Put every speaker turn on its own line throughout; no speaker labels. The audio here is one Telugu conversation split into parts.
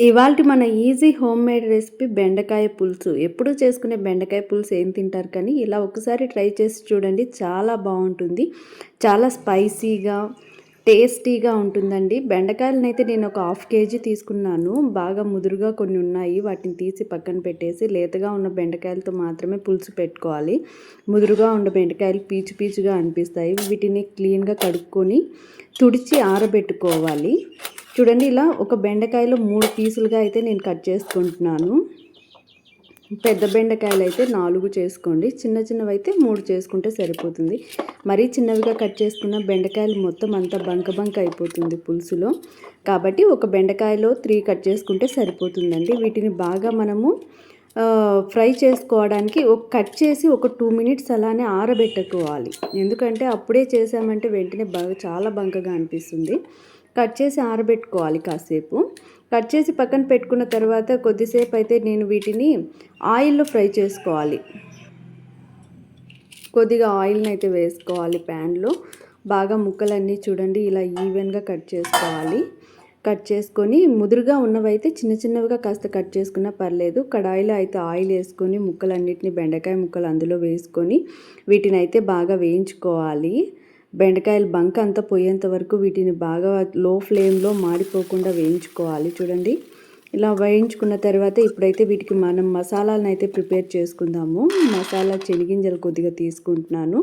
ఇవాల్టి మన ఈజీ హోమ్ మేడ్ రెసిపీ బెండకాయ పులుసు. ఎప్పుడూ చేసుకునే బెండకాయ పులుసు ఏం తింటారు కానీ ఇలా ఒకసారి ట్రై చేసి చూడండి. చాలా బాగుంటుంది. చాలా స్పైసీగా టేస్టీగా ఉంటుందండి. బెండకాయలనైతే నేను ఒక 1/2 కేజీ తీసుకున్నాను. బాగా ముదురుగా కొన్ని ఉన్నాయి. వాటిని తీసి పక్కన పెట్టేసి లేతగా ఉన్న బెండకాయలతో మాత్రమే పులుసు పెట్టుకోవాలి. ముదురుగా ఉన్న బెండకాయలు పీచు పీచుగా అనిపిస్తాయి. వీటిని క్లీన్గా కడుక్కొని తుడిచి ఆరబెట్టుకోవాలి. చూడండి, ఇలా ఒక బెండకాయలో 3 పీసులుగా అయితే నేను కట్ చేసుకుంటున్నాను. పెద్ద బెండకాయలు అయితే 4 చేసుకోండి, చిన్న చిన్నవి అయితే 3 చేసుకుంటే సరిపోతుంది. మరీ చిన్నవిగా కట్ చేసుకున్న బెండకాయలు మొత్తం అంతా బంక అయిపోతుంది పులుసులో. కాబట్టి ఒక బెండకాయలో 3 కట్ చేసుకుంటే సరిపోతుందండి. వీటిని బాగా మనము ఫ్రై చేసుకోవడానికి కట్ చేసి ఒక 2 మినిట్స్ అలానే ఆరబెట్టుకోవాలి. ఎందుకంటే అప్పుడే చేసామంటే వెంటనే చాలా బంకగా అనిపిస్తుంది. కట్ చేసి ఆరబెట్టుకోవాలి కాసేపు. కట్ చేసి పక్కన పెట్టుకున్న తర్వాత కొద్దిసేపు అయితే నేను వీటిని ఆయిల్లో ఫ్రై చేసుకోవాలి. కొద్దిగా ఆయిల్ని అయితే వేసుకోవాలి ప్యాన్లో. బాగా ముక్కలన్నీ చూడండి ఇలా ఈవెన్గా కట్ చేసుకోవాలి. కట్ చేసుకొని ముదురుగా ఉన్నవైతే చిన్న చిన్నవిగా కాస్త కట్ చేసుకున్నా పర్లేదు. కడాయిలో అయితే ఆయిల్ వేసుకొని ముక్కలన్నిటిని బెండకాయ ముక్కలు అందులో వేసుకొని వీటిని అయితే బాగా వేయించుకోవాలి. బెండకాయలు బంక అంతా పోయేంత వరకు వీటిని బాగా లో ఫ్లేమ్లో మాడిపోకుండా వేయించుకోవాలి. చూడండి, ఇలా వేయించుకున్న తర్వాత ఇప్పుడైతే వీటికి మనం మసాలాలను అయితే ప్రిపేర్ చేసుకుందాము. మసాలా శనగింజలు కొద్దిగా తీసుకుంటున్నాను,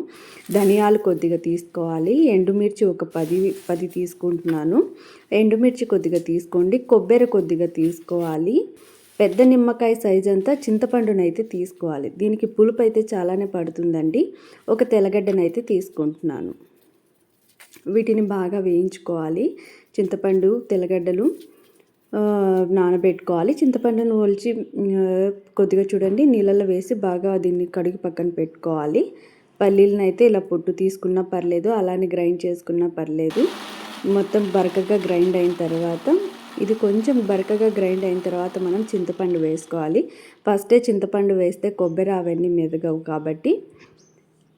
ధనియాలు కొద్దిగా తీసుకోవాలి, ఎండుమిర్చి ఒక 10 తీసుకుంటున్నాను. ఎండుమిర్చి కొద్దిగా తీసుకోండి, కొబ్బరి కొద్దిగా తీసుకోవాలి, పెద్ద నిమ్మకాయ సైజ్ అంతా చింతపండునైతే తీసుకోవాలి. దీనికి పులుపు అయితే చాలానే పడుతుందండి. ఒక తెల్లగడ్డనైతే తీసుకుంటున్నాను. వీటిని బాగా వేయించుకోవాలి. చింతపండు తెల్లగడ్డలు నానబెట్టుకోవాలి. చింతపండును ఒలిచి కొద్దిగా చూడండి నీళ్ళలో వేసి బాగా దీన్ని కడిగి పక్కన పెట్టుకోవాలి. పల్లీలను అయితే ఇలా పొట్టు తీసుకున్నా పర్లేదు, అలానే గ్రైండ్ చేసుకున్నా పర్లేదు. మొత్తం బరకగా గ్రైండ్ అయిన తర్వాత ఇది కొంచెం బరకగా గ్రైండ్ అయిన తర్వాత మనం చింతపండు వేసుకోవాలి. ఫస్టే చింతపండు వేస్తే కొబ్బరి అవన్నీ మెదగవు కాబట్టి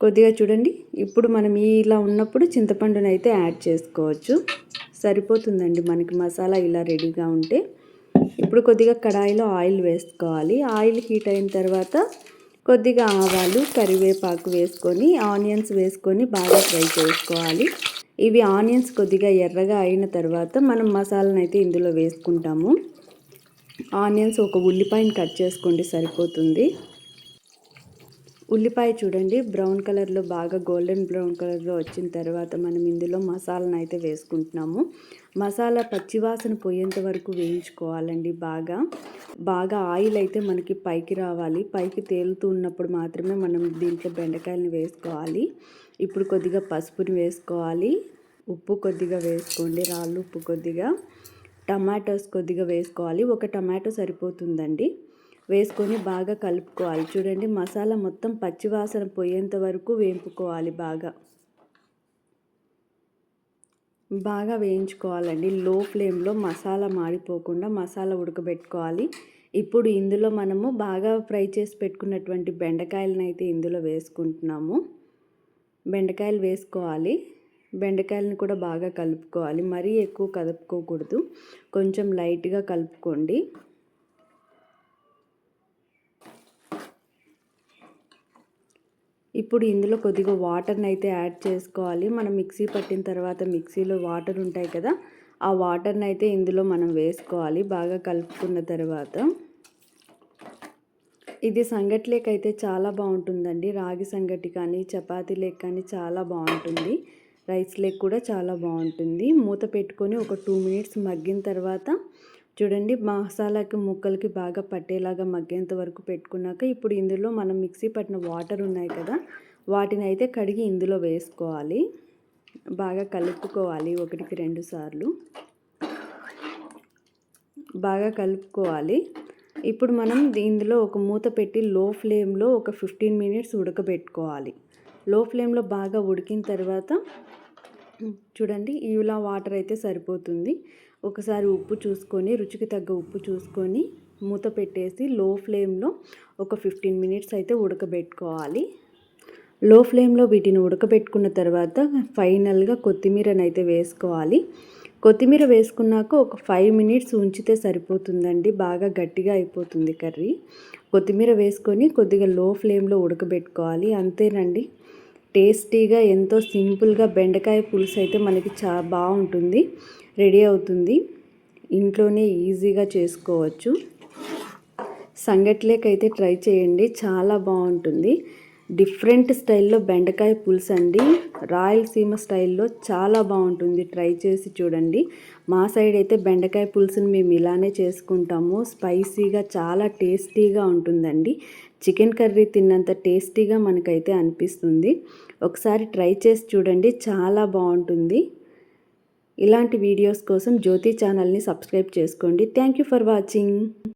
కొద్దిగా చూడండి. ఇప్పుడు మనం ఇలా ఉన్నప్పుడు చింతపండుని అయితే యాడ్ చేసుకోవచ్చు. సరిపోతుందండి మనకి మసాలా ఇలా రెడీగా ఉంటే. ఇప్పుడు కొద్దిగా కడాయిలో ఆయిల్ వేసుకోవాలి. ఆయిల్ హీట్ అయిన తర్వాత కొద్దిగా ఆవాలు, కరివేపాకు వేసుకొని ఆనియన్స్ వేసుకొని బాగా ఫ్రై చేసుకోవాలి. ఇవి ఆనియన్స్ కొద్దిగా ఎర్రగా అయిన తర్వాత మనం మసాలాను అయితే ఇందులో వేసుకుంటాము. ఆనియన్స్ ఒక ఉల్లిపాయని కట్ చేసుకోండి సరిపోతుంది. ఉల్లిపాయ చూడండి బ్రౌన్ కలర్లో బాగా గోల్డెన్ బ్రౌన్ కలర్లో వచ్చిన తర్వాత మనం ఇందులో మసాలాను అయితే వేసుకుంటున్నాము. మసాలా పచ్చివాసన పోయేంత వరకు వేయించుకోవాలండి. బాగా ఆయిల్ అయితే మనకి పైకి రావాలి. పైకి తేలుతూ ఉన్నప్పుడు మాత్రమే మనం దీంట్లో బెండకాయలను వేసుకోవాలి. ఇప్పుడు కొద్దిగా పసుపుని వేసుకోవాలి, ఉప్పు కొద్దిగా వేసుకోండి, రాళ్ళు ఉప్పు కొద్దిగా, టమాటోస్ కొద్దిగా వేసుకోవాలి. ఒక టమాటో సరిపోతుందండి. వేసుకొని బాగా కలుపుకోవాలి. చూడండి, మసాలా మొత్తం పచ్చివాసన పోయేంత వరకు వేపుకోవాలి. బాగా వేయించుకోవాలండి. లో ఫ్లేమ్లో మసాలా మాడిపోకుండా మసాలా ఉడకబెట్టుకోవాలి. ఇప్పుడు ఇందులో మనము బాగా ఫ్రై చేసి పెట్టుకున్నటువంటి బెండకాయలను అయితే ఇందులో వేసుకుంటున్నాము. బెండకాయలు వేసుకోవాలి. బెండకాయలను కూడా బాగా కలుపుకోవాలి. మరీ ఎక్కువ కలుపుకోకూడదు, కొంచెం లైట్గా కలుపుకోండి. ఇప్పుడు ఇందులో కొద్దిగా వాటర్ని అయితే యాడ్ చేసుకోవాలి. మనం మిక్సీ పట్టిన తర్వాత మిక్సీలో వాటర్ ఉంటాయి కదా, ఆ వాటర్ని అయితే ఇందులో మనం వేసుకోవాలి. బాగా కలుపుకున్న తర్వాత ఇది సంగటి అయితే చాలా బాగుంటుందండి. రాగి సంగటి కానీ చపాతీ లేక కానీ చాలా బాగుంటుంది. రైస్ లేక కూడా చాలా బాగుంటుంది. మూత పెట్టుకొని ఒక 2 మినిట్స్ మగ్గిన తర్వాత చూడండి, మసాలాకి ముక్కలకి బాగా పట్టేలాగా మగ్గేంత వరకు పెట్టుకున్నాక ఇప్పుడు ఇందులో మనం మిక్సీ పట్టిన వాటర్ ఉన్నాయి కదా, వాటిని అయితే కడిగి ఇందులో వేసుకోవాలి. బాగా కలుపుకోవాలి. 1కి 2 సార్లు బాగా కలుపుకోవాలి. ఇప్పుడు మనం ఇందులో ఒక మూత పెట్టి లో ఫ్లేమ్లో ఒక 15 మినిట్స్ ఉడకబెట్టుకోవాలి. లో ఫ్లేమ్లో బాగా ఉడికిన తర్వాత చూడండి, ఇలా వాటర్ అయితే సరిపోతుంది. ఒకసారి ఉప్పు చూసుకొని, రుచికి తగ్గ ఉప్పు చూసుకొని మూత పెట్టేసి లో ఫ్లేమ్లో ఒక 15 మినిట్స్ అయితే ఉడకబెట్టుకోవాలి. లో ఫ్లేమ్లో వీటిని ఉడకబెట్టుకున్న తర్వాత ఫైనల్గా కొత్తిమీరని అయితే వేసుకోవాలి. కొత్తిమీర వేసుకున్నాక ఒక 5 మినిట్స్ ఉంచితే సరిపోతుందండి. బాగా గట్టిగా అయిపోతుంది కర్రీ. కొత్తిమీర వేసుకొని కొద్దిగా లో ఫ్లేమ్‌లో ఉడకబెట్టుకోవాలి. అంతేనండి. టేస్టీగా ఎంతో సింపుల్‌గా బెండకాయ పులుసు అయితే మనకి బాగుంటుంది. రెడీ అవుతుంది. ఇంట్లోనే ఈజీగా చేసుకోవచ్చు. సంగట్లేకైతే ట్రై చేయండి. చాలా బాగుంటుంది. డిఫరెంట్ స్టైల్లో బెండకాయ పులుసు అండి. రాయలసీమ స్టైల్లో చాలా బాగుంటుంది. ట్రై చేసి చూడండి. మా సైడ్ అయితే బెండకాయ పులుసుని మేము ఇలానే చేసుకుంటాము. స్పైసీగా చాలా టేస్టీగా ఉంటుందండి. చికెన్ కర్రీ తిన్నంత టేస్టీగా మనకైతే అనిపిస్తుంది. ఒకసారి ట్రై చేసి చూడండి. చాలా బాగుంటుంది. ఇలాంటి వీడియోస్ కోసం జ్యోతి ఛానల్ని సబ్స్క్రైబ్ చేసుకోండి. Thank you for watching.